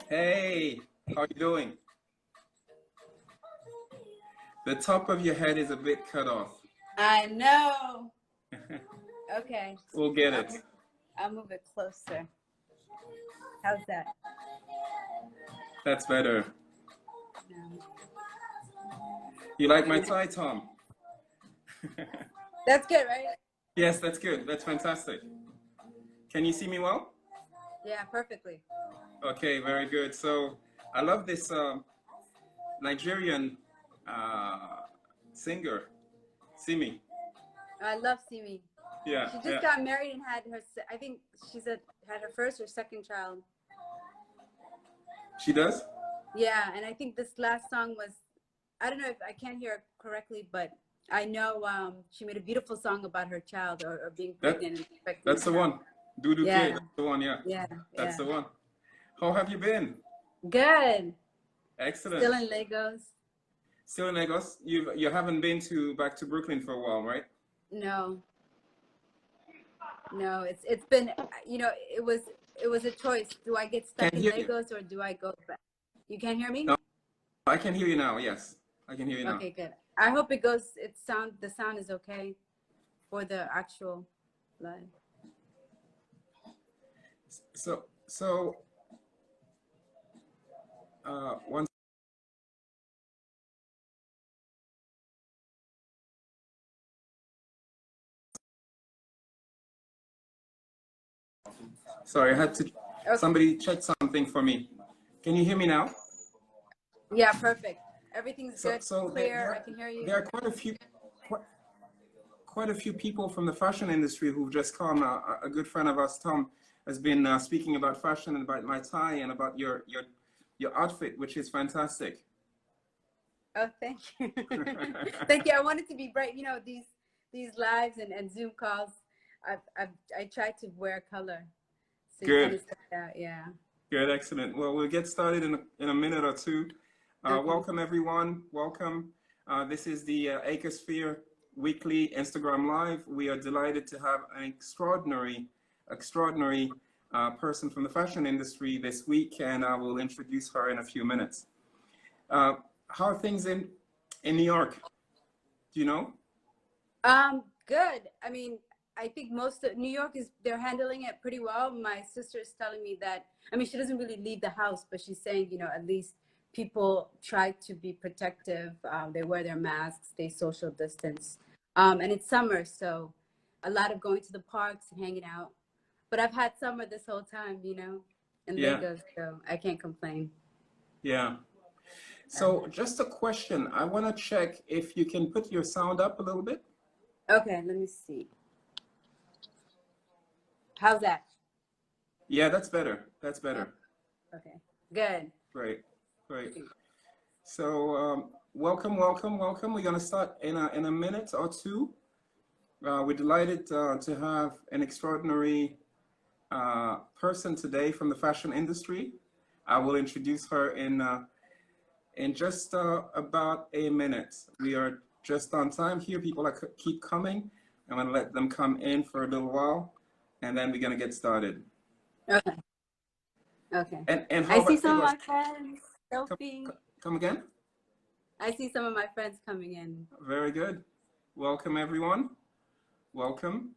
Hey, how you doing? The top of your head is a bit cut off. I know. Okay. We'll get it. I'll move it closer. How's that? That's better. No. You like my tie, Tom? That's good, right? Yes, that's good. That's fantastic. Can you see me well? Yeah, perfectly. Okay, very good. So I love this Nigerian singer, Simi. I love Simi. Yeah. She just got married and had her, I think she said had her first or second child. She does? Yeah, and I think this last song was, I don't know if I can't hear it correctly, but I know she made a beautiful song about her child or being pregnant and expecting. That's the one. Dudu yeah. K, that's the one, yeah. Yeah. That's the one. How have you been? Good. Excellent. Still in Lagos. Still in Lagos? You haven't been back to Brooklyn for a while, right? No. No, it's been, you know, it was a choice. Do I get stuck in Lagos or do I go back? You can't hear me? No, I can hear you now. Yes, I can hear you now. Okay, good. I hope it goes. The sound is okay for the actual live. So one. Sorry, I had to. Okay. Somebody check something for me. Can you hear me now? Yeah, perfect. Everything's good. So clear. I can hear you. There are quite a few people from the fashion industry who've just come. A good friend of ours, Tom, has been speaking about fashion and about my tie and about your outfit, which is fantastic. Oh, thank you. Thank you. I wanted to be bright. You know, these lives and Zoom calls, I try to wear color. So good. Yeah. Good. Excellent. Well, we'll get started in a minute or two. Okay. Welcome, everyone. Welcome. This is the Acosphere weekly Instagram Live. We are delighted to have an extraordinary person from the fashion industry this week, and I will introduce her in a few minutes. How are things in New York? Do you know? Good. I mean, I think most of New York they're handling it pretty well. My sister is telling me that, I mean, she doesn't really leave the house, but she's saying, you know, at least people try to be protective. They wear their masks, they social distance. And it's summer, so a lot of going to the parks and hanging out. But I've had summer this whole time, you know, in Lagos, so I can't complain. Yeah. So just a question. I want to check if you can put your sound up a little bit. Okay, let me see. How's that? Yeah, that's better. That's better. Okay, good. Great. So welcome. We're going to start in a minute or two. We're delighted to have an extraordinary person today from the fashion industry. I will introduce her in just about a minute. We are just on time here. People keep coming. I'm going to let them come in for a little while, and then we're going to get started. Okay. Okay. And how I see some of my friends. Sophie. Come again? I see some of my friends coming in. Very good. Welcome, everyone. Welcome.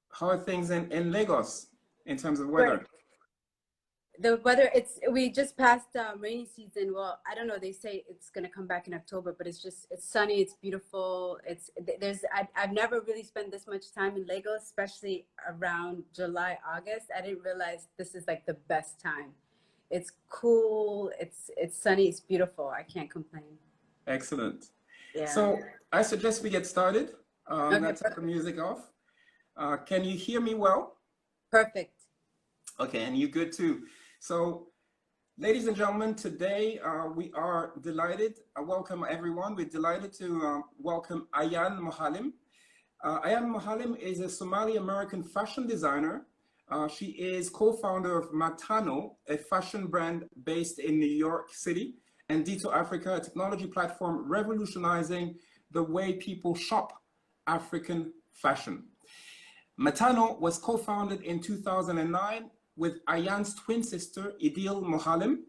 How are things in Lagos in terms of weather? Great. The weather, we just passed rainy season. Well, I don't know. They say it's going to come back in October, but it's sunny. It's beautiful. I've never really spent this much time in Lagos, especially around July, August. I didn't realize this is like the best time. It's cool. It's sunny. It's beautiful. I can't complain. Excellent. Yeah. So I suggest we get started. Okay, let's put the music off. Can you hear me well? Perfect. Okay, and you good too. So, ladies and gentlemen, today we are delighted. Welcome everyone. We're delighted to welcome Ayaan Mohallim. Ayaan Mohallim is a Somali-American fashion designer. She is co-founder of Matano, a fashion brand based in New York City, and Dito Africa, a technology platform revolutionizing the way people shop African fashion. Matano was co-founded in 2009 with Ayaan's twin sister, Idil Mohallim.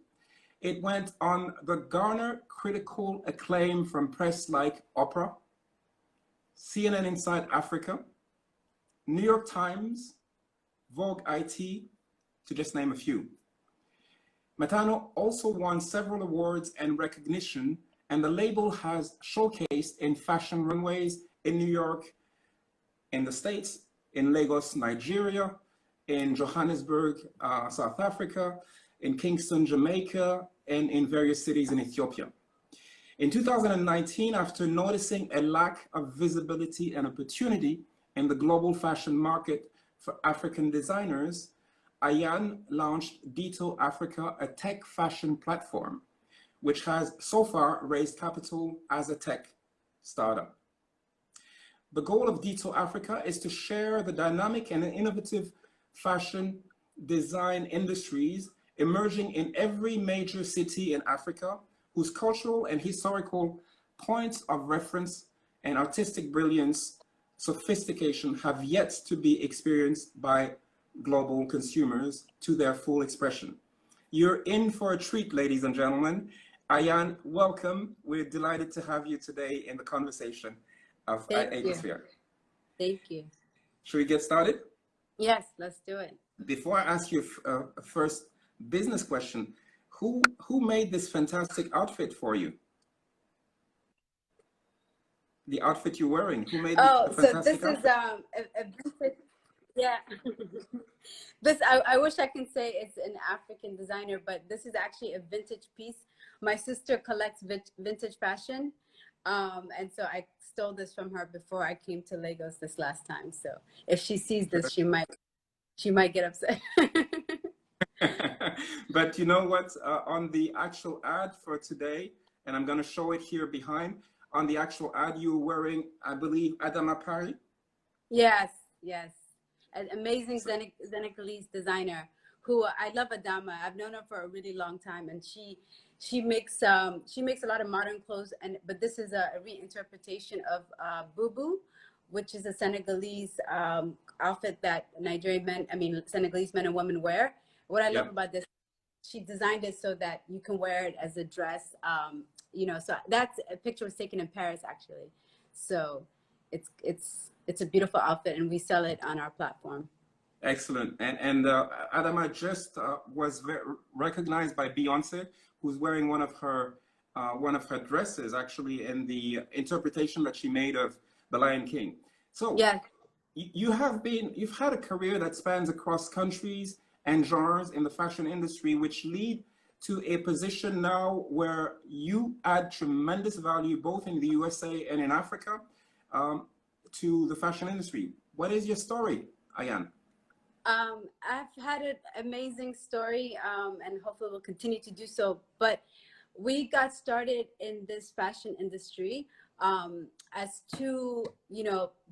It went on the garner critical acclaim from press like Oprah, CNN Inside Africa, New York Times, Vogue IT, to just name a few. Matano also won several awards and recognition, and the label has showcased in fashion runways in New York, in the States, in Lagos, Nigeria, in Johannesburg, South Africa, in Kingston, Jamaica, and in various cities in Ethiopia. In 2019, after noticing a lack of visibility and opportunity in the global fashion market for African designers, Ayaan launched Dito Africa, a tech fashion platform, which has so far raised capital as a tech startup. The goal of Dito Africa is to share the dynamic and innovative fashion design industries emerging in every major city in Africa, whose cultural and historical points of reference and artistic brilliance, sophistication have yet to be experienced by global consumers to their full expression. You're in for a treat, ladies and gentlemen. Ayaan, welcome. We're delighted to have you today in the conversation of Acosphere. Thank you. Should we get started? Yes, let's do it. Before I ask you a first business question, who made this fantastic outfit for you? The outfit you're wearing, who made the fantastic outfit? Is a vintage, yeah. This, I wish I can say it's an African designer, but this is actually a vintage piece. My sister collects vintage fashion. And so I stole this from her before I came to Lagos this last time. So if she sees this, she might get upset. But you know what? On the actual ad for today, and I'm going to show it here behind, on the actual ad, you were wearing, I believe, Adama Pari? Yes, yes. An amazing Senegalese designer who I love. Adama. I've known her for a really long time, and she makes a lot of modern clothes, but this is a reinterpretation of Bubu, which is a Senegalese outfit that Senegalese men and women wear. What I love about this, she designed it so that you can wear it as a dress. So that's a picture was taken in Paris, actually. So it's a beautiful outfit, and we sell it on our platform. Excellent. And Adama just was recognized by Beyonce, who's wearing one of her dresses, actually, in the interpretation that she made of The Lion King. So yeah, you've had a career that spans across countries and genres in the fashion industry, which lead to a position now where you add tremendous value both in the USA and in Africa to the fashion industry. What is your story, Ayaan? I've had an amazing story, and hopefully we'll continue to do so. But we got started in this fashion industry as two,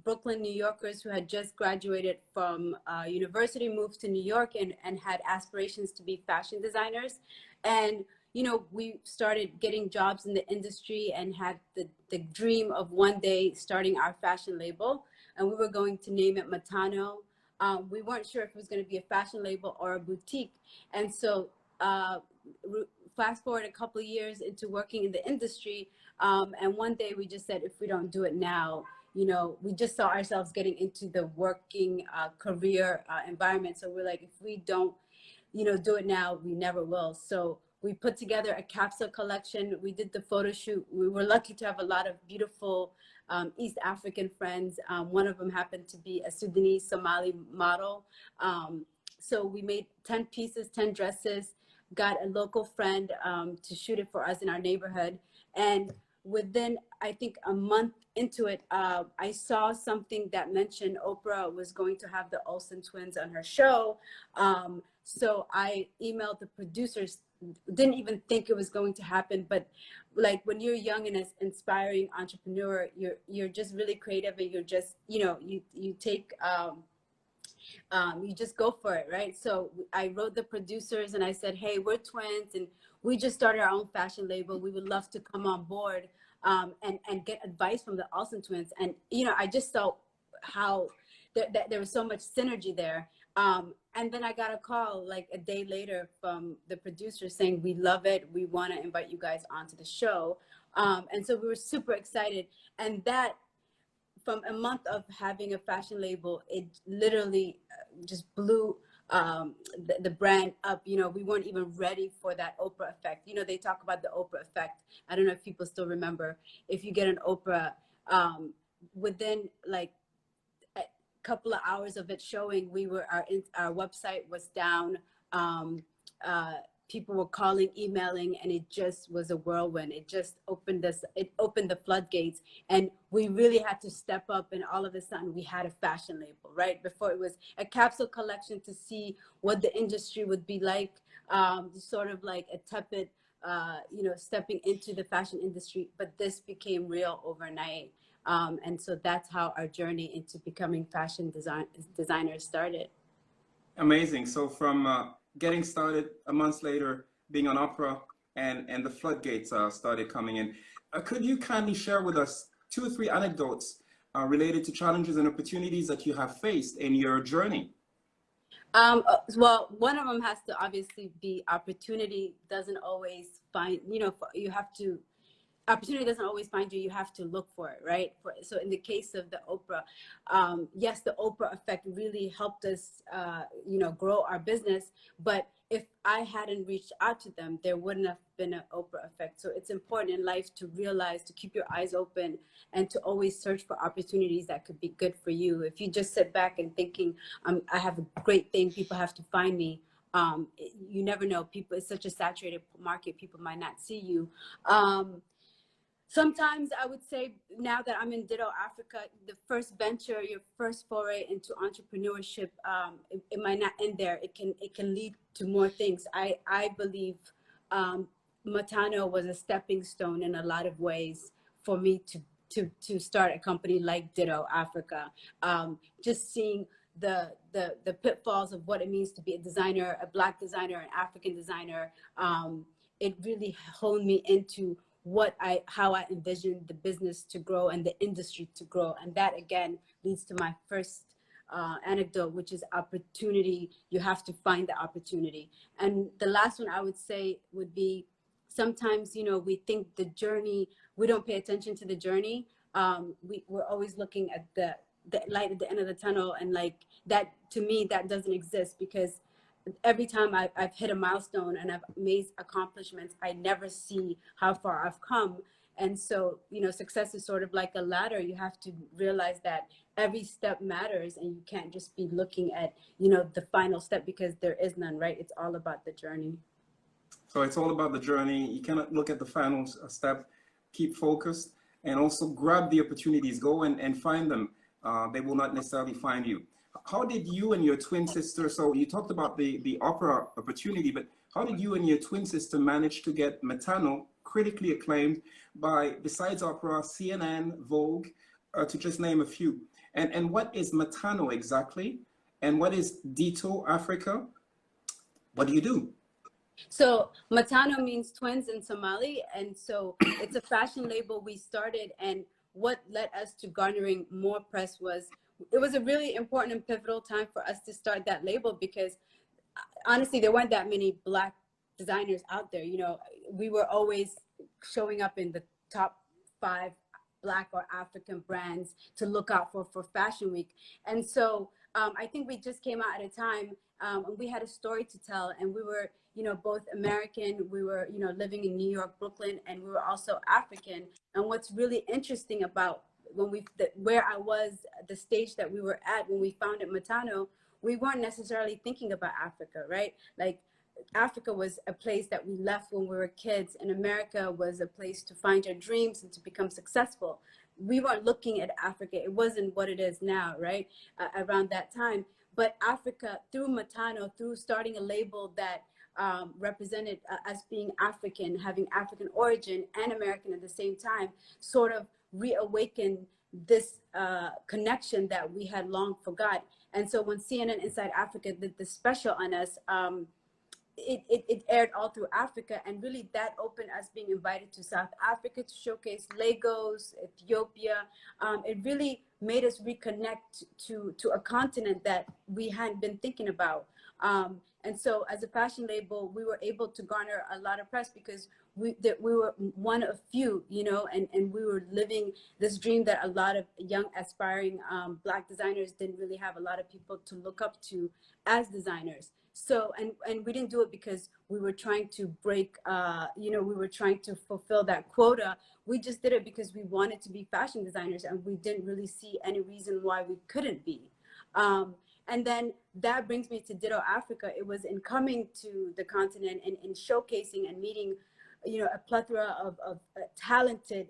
Brooklyn, New Yorkers who had just graduated from university, moved to New York, and had aspirations to be fashion designers. And we started getting jobs in the industry and had the dream of one day starting our fashion label, and we were going to name it Matano. We weren't sure if it was going to be a fashion label or a boutique. And so fast forward a couple of years into working in the industry, and one day we just said, if we don't do it now, we just saw ourselves getting into the working career environment. So we're like, if we don't, do it now, we never will. So we put together a capsule collection. We did the photo shoot. We were lucky to have a lot of beautiful East African friends. One of them happened to be a Sudanese Somali model. So we made 10 pieces, 10 dresses, got a local friend to shoot it for us in our neighborhood. And within, I think, a month into it, I saw something that mentioned Oprah was going to have the Olsen twins on her show. So I emailed the producers, didn't even think it was going to happen, but like when you're young and as inspiring entrepreneur, you're just really creative, and you're just, you take, you just go for it, right? So I wrote the producers and I said, hey, we're twins and we just started our own fashion label. We would love to come on board and get advice from the Olsen twins. And, you know, I just saw how there was so much synergy there. And then I got a call like a day later from the producer saying, we love it. We want to invite you guys onto the show. And so we were super excited. And that, from a month of having a fashion label, it literally just blew the brand up. You know, we weren't even ready for that Oprah effect. You know, they talk about the Oprah effect. I don't know if people still remember. If you get an Oprah, within like a couple of hours of it showing, our website was down. People were calling, emailing, and it just was a whirlwind. It just opened the floodgates, and we really had to step up. And all of a sudden, we had a fashion label. Right before, it was a capsule collection to see what the industry would be like, sort of like a tepid, you know, stepping into the fashion industry. But this became real overnight, and so that's how our journey into becoming fashion designers started. Amazing. So from getting started a month later, being on Opera, and the floodgates started coming in. Could you kindly share with us 2 or 3 anecdotes related to challenges and opportunities that you have faced in your journey? Well, one of them has to obviously be opportunity doesn't always find, you know, you have to, opportunity doesn't always find you. You have to look for it, right? So in the case of the Oprah, yes, the Oprah effect really helped us, you know, grow our business. But if I hadn't reached out to them, there wouldn't have been an Oprah effect. So it's important in life to realize, to keep your eyes open, and to always search for opportunities that could be good for you. If you just sit back and thinking, I have a great thing, people have to find me. You never know. People, it's such a saturated market. People might not see you. Sometimes I would say, now that I'm in Ditto Africa, the first venture, your first foray into entrepreneurship, it might not end there. It can lead to more things. I believe Matano was a stepping stone in a lot of ways for me to start a company like Ditto Africa. Just seeing the pitfalls of what it means to be a designer, a Black designer, an African designer, it really honed me into how I envisioned the business to grow and the industry to grow. And that again leads to my first anecdote, which is opportunity. You have to find the opportunity. And the last one I would say would be, sometimes, you know, we think the journey, we don't pay attention to the journey. We're always looking at the light at the end of the tunnel, and like that, to me, that doesn't exist, because every time I've hit a milestone and I've made accomplishments, I never see how far I've come. And so, you know, success is sort of like a ladder. You have to realize that every step matters, and you can't just be looking at, you know, the final step, because there is none, right? It's all about the journey. So it's all about the journey. You cannot look at the final step. Keep focused, and also grab the opportunities. Go and find them. They will not necessarily find you. How did you and your twin sister, so you talked about the Opera opportunity, but how did you and your twin sister manage to get Matano critically acclaimed by, besides Opera, CNN, Vogue, to just name a few? And what is Matano exactly? And what is Ditto Africa? What do you do? So Matano means twins in Somali. And so it's a fashion label we started. And what led us to garnering more press was, it was a really important and pivotal time for us to start that label, because honestly, there weren't that many Black designers out there. You know, we were always showing up in the top 5 Black or African brands to look out for Fashion Week. And so I think we just came out at a time, and we had a story to tell, and we were, you know, both American, we were, you know, living in New York, Brooklyn, and we were also African. And what's really interesting about where I was, the stage that we were at when we founded Matano, we weren't necessarily thinking about Africa, right? Like, Africa was a place that we left when we were kids, and America was a place to find your dreams and to become successful. We weren't looking at Africa. It wasn't what it is now, right? Around that time. But Africa, through Matano, through starting a label that represented us being African, having African origin and American at the same time, sort of reawakened this connection that we had long forgot. And so when CNN Inside Africa did the special on us, it aired all through Africa, and really that opened us being invited to South Africa to showcase Lagos, Ethiopia. It really made us reconnect to a continent that we hadn't been thinking about. And so as a fashion label, we were able to garner a lot of press because we were one of few, you know, and we were living this dream that a lot of young aspiring Black designers didn't really have a lot of people to look up to as designers. So, and we didn't do it because we were trying to break, you know, we were trying to fulfill that quota. We just did it because we wanted to be fashion designers, and we didn't really see any reason why we couldn't be. And then that brings me to Ditto Africa. It was in coming to the continent and in showcasing and meeting, you know, a plethora of talented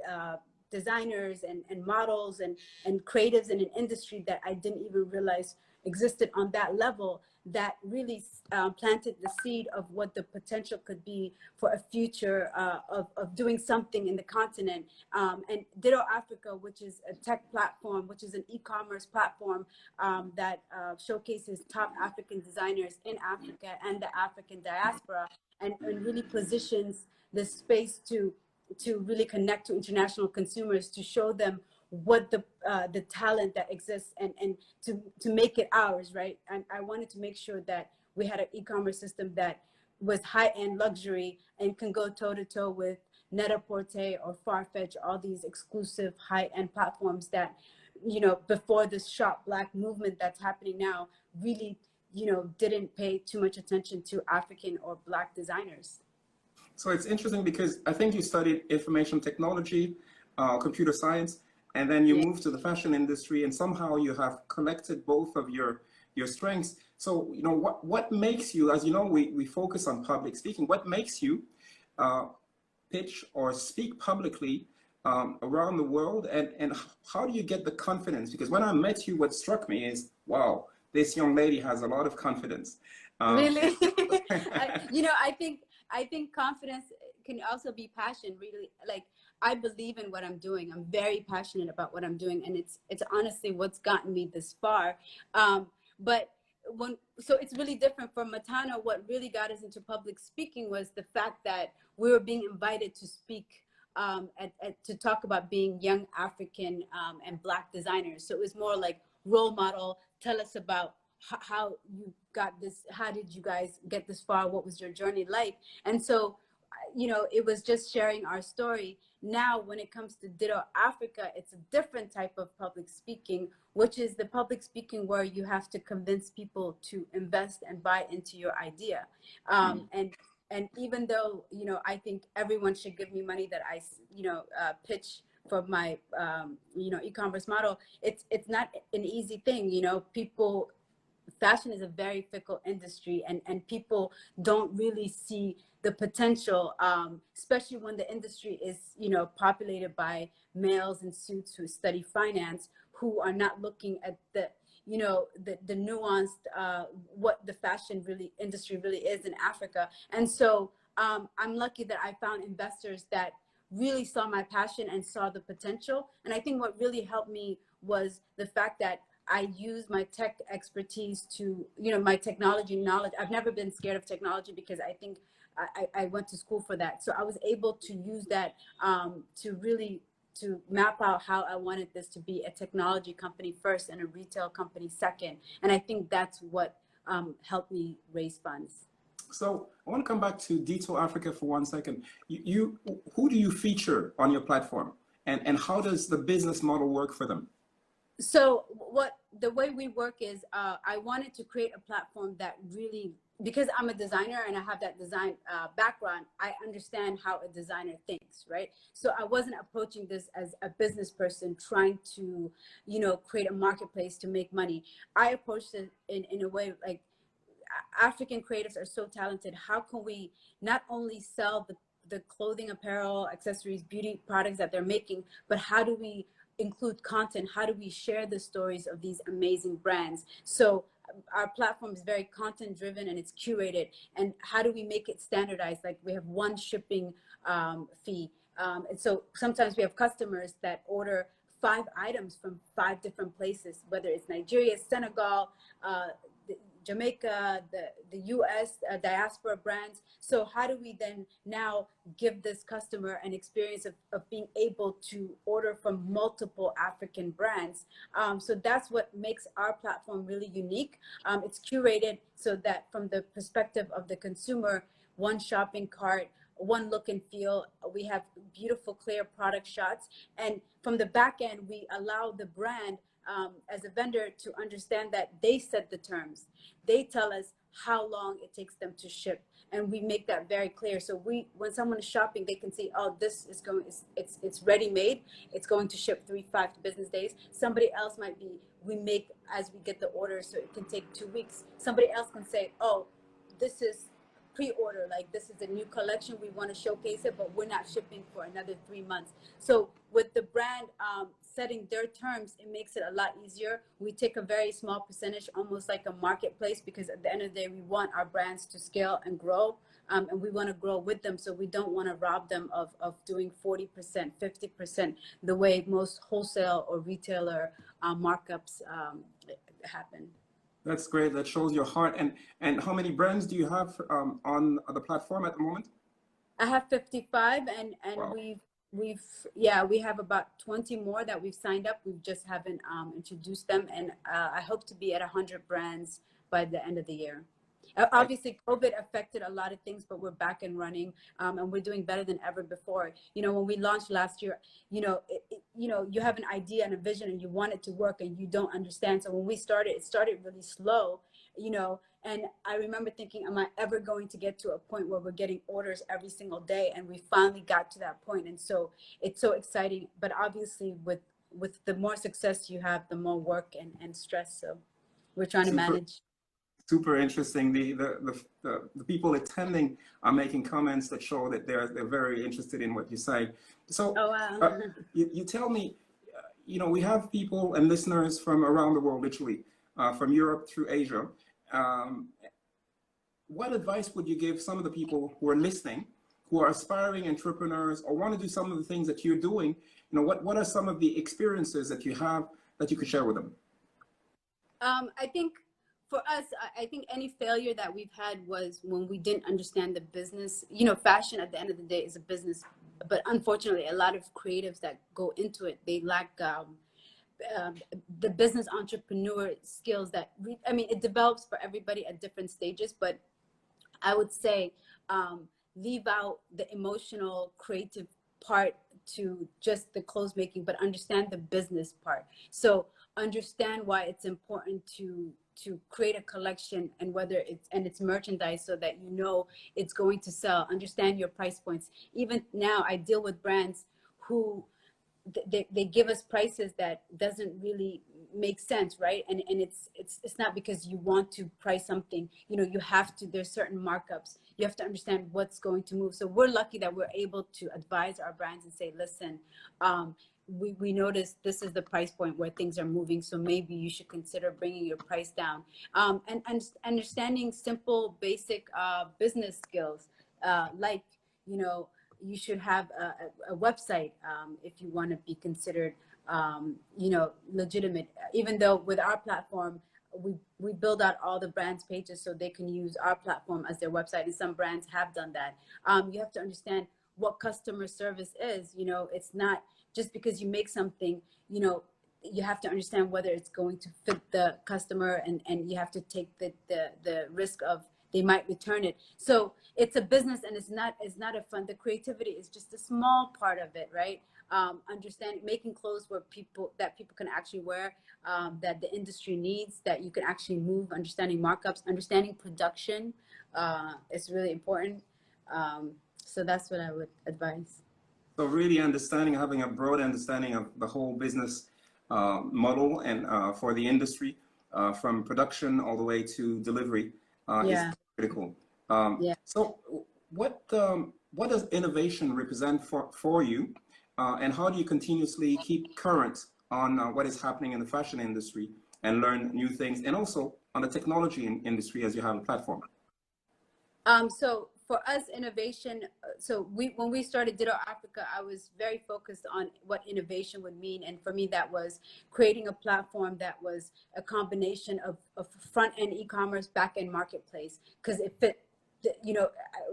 designers and models and creatives in an industry that I didn't even realize existed on that level, that really planted the seed of what the potential could be for a future of doing something in the continent. And Ditto Africa, which is a tech platform, which is an e-commerce platform that showcases top African designers in Africa and the African diaspora, and really positions the space to really connect to international consumers, to show them what the talent that exists, and to make it ours, right? And I wanted to make sure that we had an e-commerce system that was high-end luxury and can go toe-to-toe with Net-a-Porter or Farfetch, all these exclusive high-end platforms that, you know, before this Shop Black movement that's happening now, really, you know, didn't pay too much attention to African or Black designers. So it's interesting because I think you studied information technology, computer science, and then you moved to the fashion industry, and somehow you have collected both of your strengths. So, you know, what makes you, as you know, we focus on public speaking, what makes you pitch or speak publicly around the world, and how do you get the confidence? Because when I met you, what struck me is, wow, this young lady has a lot of confidence. Really? You know, I think confidence can also be passion, really. Like, I believe in what I'm doing. I'm very passionate about what I'm doing, and it's honestly what's gotten me this far. But so it's really different from Matano. What really got us into public speaking was the fact that we were being invited to speak to talk about being young African and Black designers. So it was more like role model. Tell us about how you got this. How did you guys get this far? What was your journey like? And so, you know, it was just sharing our story. Now, when it comes to Ditto Africa, it's a different type of public speaking, which is the public speaking where you have to convince people to invest and buy into your idea. And even though, you know, I think everyone should give me money that I, you know, pitch for my, you know, e-commerce model, it's not an easy thing. You know, fashion is a very fickle industry, and people don't really see the potential, especially when the industry is, you know, populated by males in suits who study finance, who are not looking at the, you know, the nuanced, what the fashion industry really is in Africa. And so I'm lucky that I found investors that really saw my passion and saw the potential. And I think what really helped me was the fact that I use my tech expertise to, you know, my technology knowledge. I've never been scared of technology because I think I went to school for that. So I was able to use that to map out how I wanted this to be a technology company first and a retail company second. And I think that's what helped me raise funds. So I want to come back to Ditto Africa for 1 second. Who do you feature on your platform, and how does the business model work for them? So the way we work is I wanted to create a platform that really, because I'm a designer and I have that design background, I understand how a designer thinks, right? So I wasn't approaching this as a business person trying to, you know, create a marketplace to make money. I approached it in a way like, African creatives are so talented. How can we not only sell the clothing, apparel, accessories, beauty products that they're making, but how do we include content? How do we share the stories of these amazing brands? So our platform is very content driven and it's curated. And how do we make it standardized? Like, we have one shipping fee. And so sometimes we have customers that order 5 items from 5 different places, whether it's Nigeria, Senegal, Jamaica, the US diaspora brands. So how do we then now give this customer an experience of being able to order from multiple African brands? So that's what makes our platform really unique. It's curated so that from the perspective of the consumer, one shopping cart, one look and feel. We have beautiful, clear product shots. And from the back end, we allow the brand as a vendor to understand that they set the terms. They tell us how long it takes them to ship. And we make that very clear. So when someone is shopping, they can see, oh, this is going, it's ready made. It's going to ship 3-5 business days. Somebody else might be, we make as we get the order, so it can take 2 weeks. Somebody else can say, oh, this is pre-order, like this is a new collection, we want to showcase it, but we're not shipping for another 3 months. So with the brand setting their terms, it makes it a lot easier. We take a very small percentage, almost like a marketplace, because at the end of the day, we want our brands to scale and grow, and we want to grow with them. So we don't want to rob them of doing 40%, 50%, the way most wholesale or retailer markups happen. That's great. That shows your heart. And how many brands do you have on the platform at the moment? I have 55, and Wow. we have about 20 more that we've signed up. We just haven't introduced them, and I hope to be at 100 brands by the end of the year. Obviously, COVID affected a lot of things, but we're back and running, and we're doing better than ever before. You know, when we launched last year, you know, you have an idea and a vision, and you want it to work, and you don't understand. So when we started, it started really slow, you know. And I remember thinking, am I ever going to get to a point where we're getting orders every single day? And we finally got to that point. And so it's so exciting. But obviously, with the more success you have, the more work and stress. So we're trying to manage. Super interesting. The people attending are making comments that show that they're very interested in what you say. So Oh, wow. you tell me, you know, we have people and listeners from around the world, literally, from Europe through Asia. What advice would you give some of the people who are listening, who are aspiring entrepreneurs or want to do some of the things that you're doing? You know, what are some of the experiences that you have that you could share with them? I think for us, I think any failure that we've had was when we didn't understand the business. You know, fashion at the end of the day is a business, but unfortunately, a lot of creatives that go into it, they lack the business entrepreneur skills that I mean, it develops for everybody at different stages, but I would say leave out the emotional, creative part to just the clothes making, but understand the business part. So understand why it's important to create a collection, and whether it's merchandise, so that you know it's going to sell. Understand your price points. Even now, I deal with brands who they give us prices that doesn't really make sense, right? And it's not because you want to price something. You know, you have to. There's certain markups. You have to understand what's going to move. So we're lucky that we're able to advise our brands and say, listen, we noticed this is the price point where things are moving, so maybe you should consider bringing your price down. And understanding simple, basic business skills, like, you know, you should have a website if you want to be considered, you know, legitimate. Even though with our platform, we build out all the brands' pages so they can use our platform as their website, and some brands have done that. You have to understand what customer service is. You know, it's not just because you make something, you know, you have to understand whether it's going to fit the customer, and you have to take the risk of they might return it. So it's a business, and it's not a fun. The creativity is just a small part of it, right? Understanding, making clothes where people can actually wear, that the industry needs, that you can actually move. Understanding markups, understanding production is really important. So that's what I would advise. So really understanding, having a broad understanding of the whole business model and for the industry, from production all the way to delivery, is critical. So what does innovation represent for you, and how do you continuously keep current on what is happening in the fashion industry and learn new things, and also on the technology industry as you have a platform? So for us, innovation, so when we started Ditto Africa, I was very focused on what innovation would mean. And for me, that was creating a platform that was a combination of front-end e-commerce, back-end marketplace, because it fit, you know,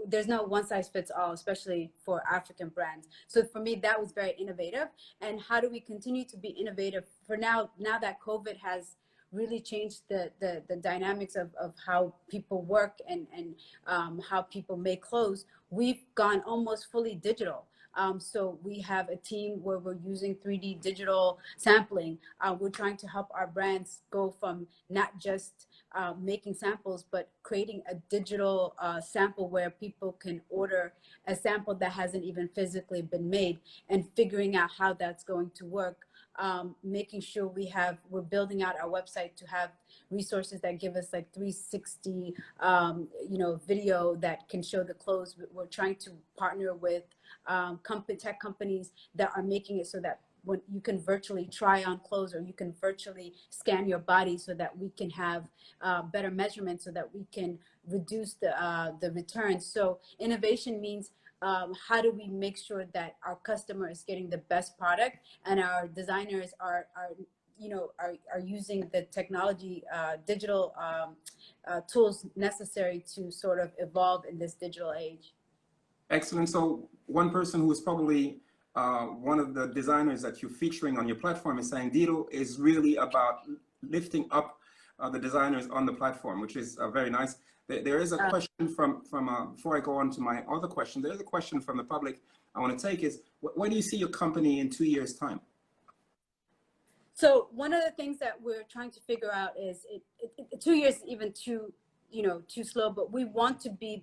there's no one size fits all, especially for African brands. So for me, that was very innovative. And how do we continue to be innovative for now that COVID has really changed the dynamics of how people work and how people make clothes? We've gone almost fully digital. So we have a team where we're using 3D digital sampling. We're trying to help our brands go from not just making samples, but creating a digital sample where people can order a sample that hasn't even physically been made, and figuring out how that's going to work. Making sure we're building out our website to have resources that give us like 360, video that can show the clothes. We're trying to partner with tech companies that are making it so that when you can virtually try on clothes, or you can virtually scan your body, so that we can have better measurements, so that we can reduce the returns. So innovation means how do we make sure that our customer is getting the best product, and our designers are using the technology, digital tools necessary to sort of evolve in this digital age. Excellent. So one person who is probably one of the designers that you're featuring on your platform is saying Ditto is really about lifting up the designers on the platform, which is very nice. There is a question from before I go on to my other question, there's a question from the public I want to take is, where do you see your company in 2 years' time? So one of the things that we're trying to figure out is 2 years is even too slow, but we want to be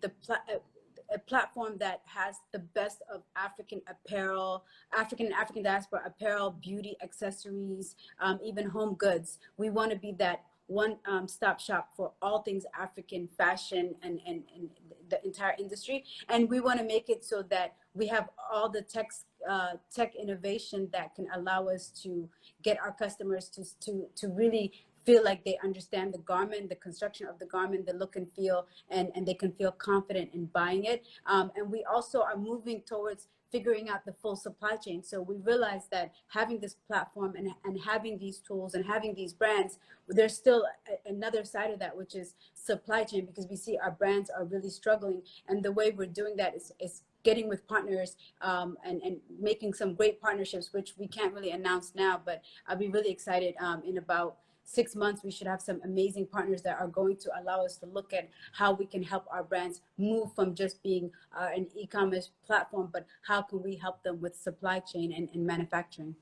a platform that has the best of African apparel, African diaspora apparel, beauty, accessories, even home goods. We want to be that one-stop shop for all things African fashion and the entire industry. And we want to make it so that we have all the tech innovation that can allow us to get our customers to really feel like they understand the garment, the construction of the garment, the look and feel, and they can feel confident in buying it. And we also are moving towards figuring out the full supply chain. So we realize that having this platform and having these tools and having these brands, there's still another side of that, which is supply chain, because we see our brands are really struggling. And the way we're doing that is getting with partners and making some great partnerships, which we can't really announce now, but I'll be really excited in about 6 months. We should have some amazing partners that are going to allow us to look at how we can help our brands move from just being an e-commerce platform, but how can we help them with supply chain and manufacturing.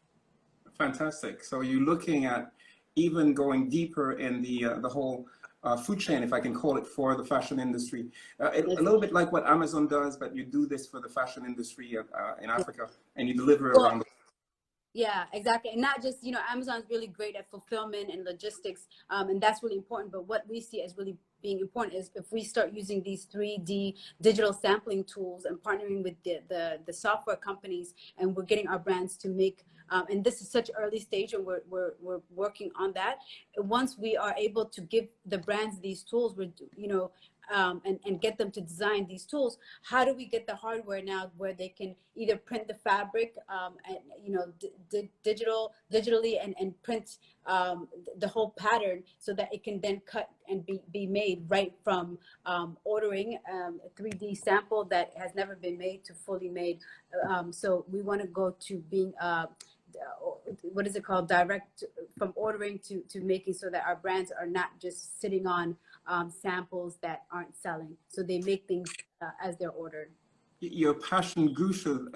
Fantastic. So you're looking at even going deeper in the whole food chain, if I can call it, for the fashion industry. A little bit like what Amazon does, but you do this for the fashion industry in Africa, and you deliver around the. Yeah, exactly. And not just, Amazon's really great at fulfillment and logistics, and that's really important. But what we see as really being important is if we start using these 3D digital sampling tools and partnering with the software companies, and we're getting our brands to make, and this is such early stage, and we're working on that. Once we are able to give the brands these tools, and get them to design these tools, how do we get the hardware now where they can either print the fabric digitally and print the whole pattern, so that it can then cut and be made right from ordering a 3D sample that has never been made to fully made. So we want to go to being what is it called, direct from ordering to making, so that our brands are not just sitting on samples that aren't selling. So they make things as they're ordered. Your passion oozes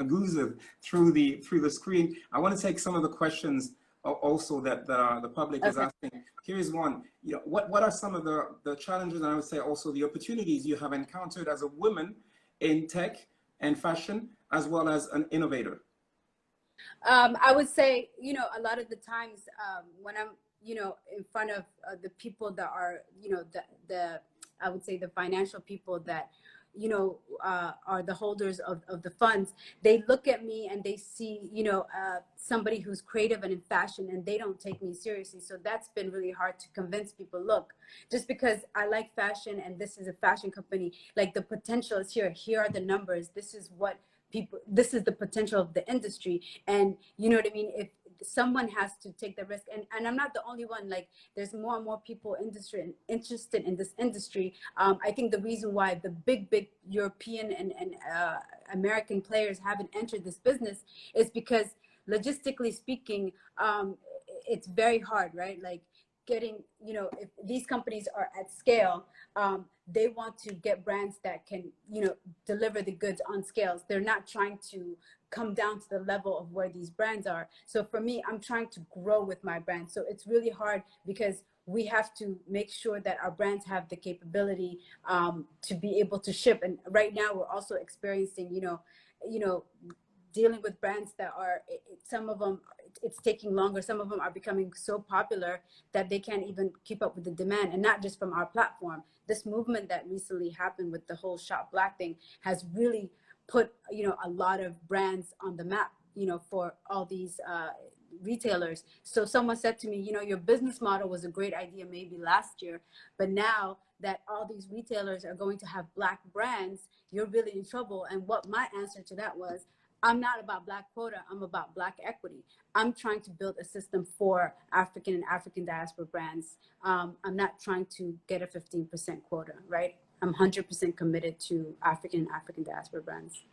through the screen. I want to take some of the questions also that the public is asking. Here's one. What are some of the challenges, and I would say also the opportunities you have encountered as a woman in tech and fashion, as well as an innovator? I would say, a lot of the times when I'm, in front of the people that are, I would say the financial people that, are the holders of the funds, they look at me and they see, somebody who's creative and in fashion, and they don't take me seriously. So that's been really hard to convince people, look, just because I like fashion and this is a fashion company, like the potential is here. Here are the numbers. This is the potential of the industry. And you know what I mean? If someone has to take the risk, and I'm not the only one, like there's more and more people interested in this industry. I think the reason why the big European and American players haven't entered this business is because logistically speaking, it's very hard, right? Like getting, if these companies are at scale, they want to get brands that can, deliver the goods on scales. They're not trying to come down to the level of where these brands are. So for me, I'm trying to grow with my brand. So it's really hard because we have to make sure that our brands have the capability to be able to ship. And right now we're also experiencing, dealing with brands that are, some of them, it's taking longer. Some of them are becoming so popular that they can't even keep up with the demand, and not just from our platform. This movement that recently happened with the whole Shop Black thing has really put, a lot of brands on the map, for all these retailers. So someone said to me, your business model was a great idea maybe last year, but now that all these retailers are going to have Black brands, you're really in trouble. And what my answer to that was, I'm not about Black quota, I'm about Black equity. I'm trying to build a system for African and African diaspora brands. I'm not trying to get a 15% quota, right? I'm 100% committed to African and African diaspora brands.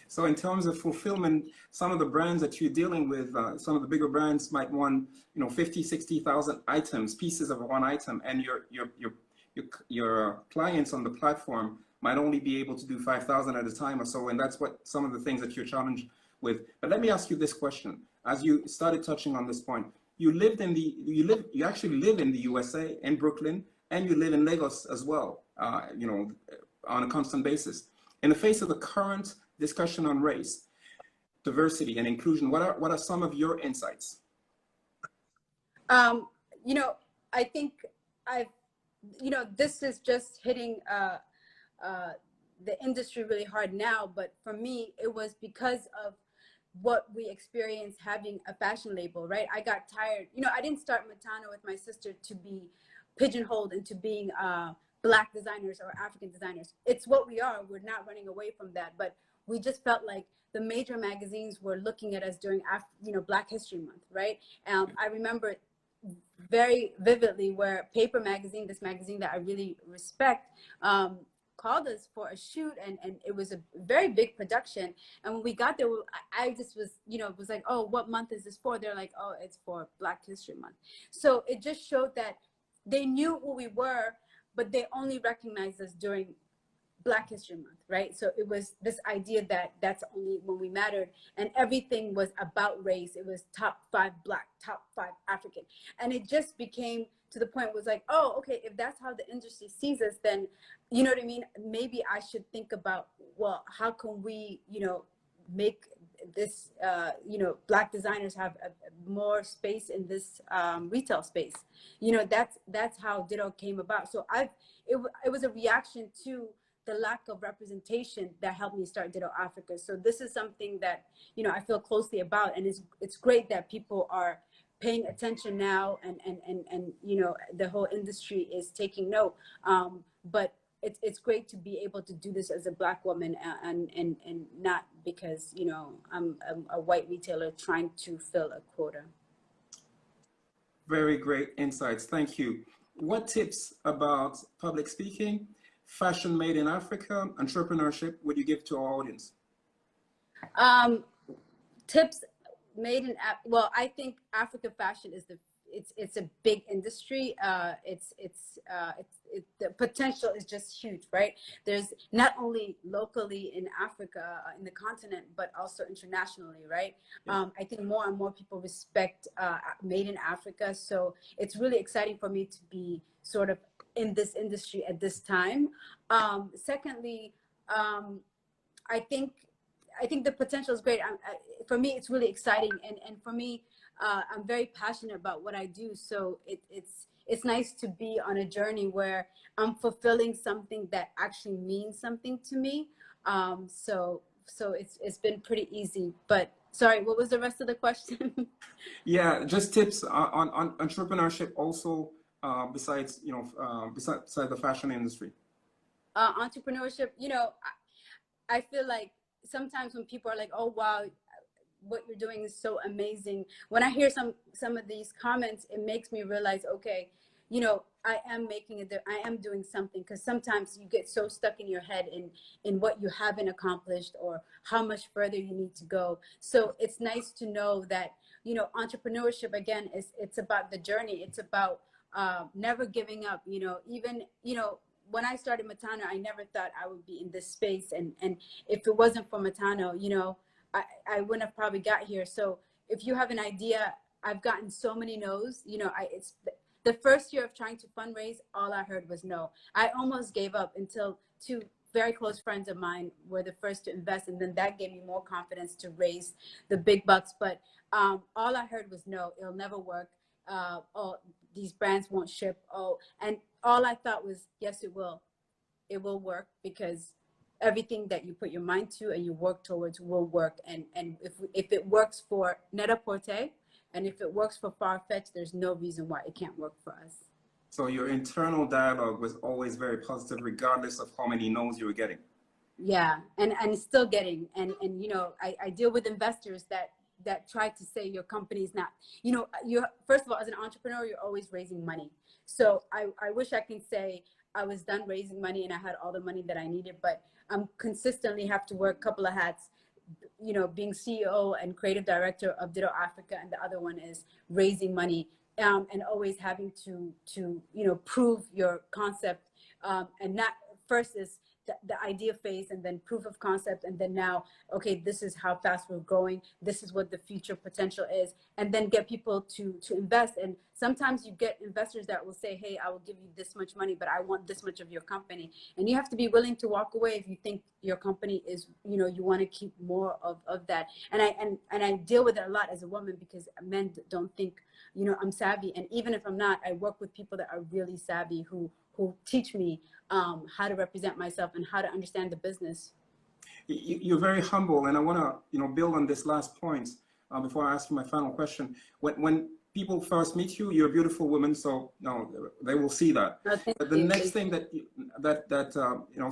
So in terms of fulfillment, some of the brands that you're dealing with, some of the bigger brands might want, 50, 60,000 items, pieces of one item, and your clients on the platform might only be able to do 5,000 at a time or so, and that's what some of the things that you're challenged with. But let me ask you this question: as you started touching on this point, you actually live in the USA, in Brooklyn, and you live in Lagos as well, on a constant basis. In the face of the current discussion on race, diversity, and inclusion, what are some of your insights? I think this is just hitting the industry really hard now, but for me, it was because of what we experienced having a fashion label, right? I got tired. I didn't start Matano with my sister to be pigeonholed into being Black designers or African designers. It's what we are. We're not running away from that, but we just felt like the major magazines were looking at us during, Black History Month, right? I remember very vividly where Paper Magazine, this magazine that I really respect, called us for a shoot, and it was a very big production. And when we got there, I just was, was like, oh, what month is this for? They're like, oh, it's for Black History Month. So it just showed that they knew who we were, but they only recognized us during Black History Month, right? So it was this idea that that's only when we mattered, and everything was about race. It was top 5 Black, top 5 African. And it just became to the point was like, oh, okay, if that's how the industry sees us, then, you know what I mean? Maybe I should think about, well, how can we, make this, Black designers have more space in this retail space. That's how Ditto came about. So it was a reaction to the lack of representation that helped me start Ditto Africa. So this is something that, I feel closely about, and it's great that people are paying attention now, and the whole industry is taking note. But it's great to be able to do this as a Black woman, and not because, I'm a white retailer trying to fill a quota. Very great insights. Thank you. What tips about public speaking, fashion made in Africa, entrepreneurship would you give to our audience? Tips made in, well, I think Africa fashion is it's a big industry. The potential is just huge, right? There's not only locally in Africa, in the continent, but also internationally, right? Yeah. I think more and more people respect made in Africa. So it's really exciting for me to be sort of in this industry at this time. Secondly, I think the potential is great. For me, it's really exciting. And for me, I'm very passionate about what I do. So it's nice to be on a journey where I'm fulfilling something that actually means something to me. So it's been pretty easy. But sorry, what was the rest of the question? Yeah, just tips on entrepreneurship also, besides, besides the fashion industry. Entrepreneurship, I feel like sometimes when people are like, oh wow, what you're doing is so amazing, when I hear some of these comments, it makes me realize, okay, I am making it, I am doing something, because sometimes you get so stuck in your head in what you haven't accomplished or how much further you need to go. So it's nice to know that, entrepreneurship, again, is it's about the journey. It's about never giving up. Even when I started Matano, I never thought I would be in this space, and if it wasn't for Matano, I wouldn't have probably got here. So if you have an idea, I've gotten so many no's. It's the first year of trying to fundraise, all I heard was no. I almost gave up until two very close friends of mine were the first to invest, and then that gave me more confidence to raise the big bucks. But all I heard was no, it'll never work. Oh, these brands won't ship. Oh, and all I thought was, yes, it will. It will work, because everything that you put your mind to and you work towards will work. And if it works for Net-a-Porter, and if it works for Farfetch, there's no reason why it can't work for us. So your internal dialogue was always very positive, regardless of how many no's you were getting. Yeah, and still getting, and I deal with investors that try to say your company's not, you're, first of all, as an entrepreneur, you're always raising money. So I wish I can say I was done raising money and I had all the money that I needed, but I'm consistently have to wear a couple of hats, being CEO and creative director of Ditto Africa, and the other one is raising money, and always having to prove your concept, and not first is the idea phase, and then proof of concept, and then now, okay, this is how fast we're growing, this is what the future potential is, and then get people to invest. And sometimes you get investors that will say, hey, I will give you this much money, but I want this much of your company, and you have to be willing to walk away if you think your company is, you want to keep more of that. And I deal with it a lot as a woman, because men don't think I'm savvy, and even if I'm not, I work with people that are really savvy, who teach me how to represent myself and how to understand the business. You're very humble, and I want to build on this last point before I ask you my final question. When people first meet you, you're a beautiful woman, so they will see that. Oh, but the next thing that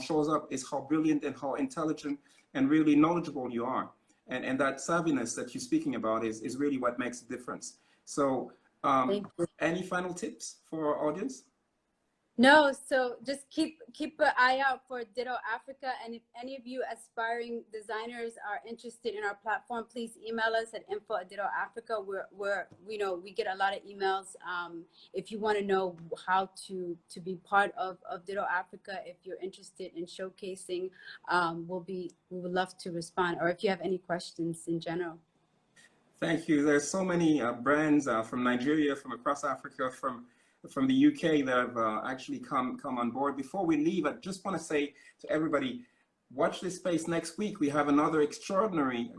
shows up is how brilliant and how intelligent and really knowledgeable you are, and that savviness that you're speaking about is really what makes a difference. So any final tips for our audience? No, so just keep an eye out for Ditto Africa, and if any of you aspiring designers are interested in our platform, please email us at info@dittoafrica. We get a lot of emails. If you want to know how to be part of Ditto Africa, if you're interested in showcasing, we would love to respond, or if you have any questions in general. Thank you. There's so many brands from Nigeria, from across Africa, from the UK that have actually come on board. Before we leave, I just want to say to everybody, watch this space next week. We have another extraordinary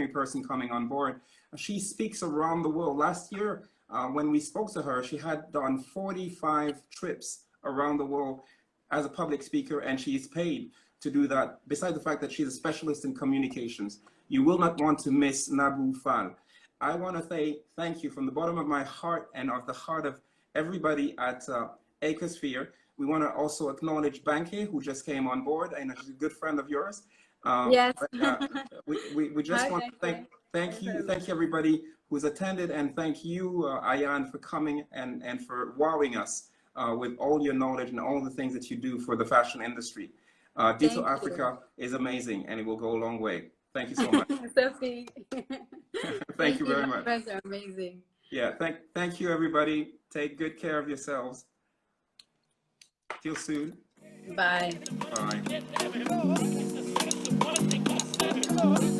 person coming on board. She speaks around the world. Last year, when we spoke to her, she had done 45 trips around the world as a public speaker, and she's paid to do that, besides the fact that she's a specialist in communications. You will not want to miss Nabou Fall. I want to say thank you from the bottom of my heart and of the heart of everybody at Acosphere. We want to also acknowledge Banke, who just came on board, and she's a good friend of yours. Yes. We just want to thank you everybody who's attended, and thank you, Ayaan, for coming and for wowing us with all your knowledge and all the things that you do for the fashion industry. Ditto Africa is amazing, and it will go a long way. Thank you so much. Sophie. Thank you very much. You guys are amazing. Yeah, thank you, everybody. Take good care of yourselves. Till soon. Bye. Bye.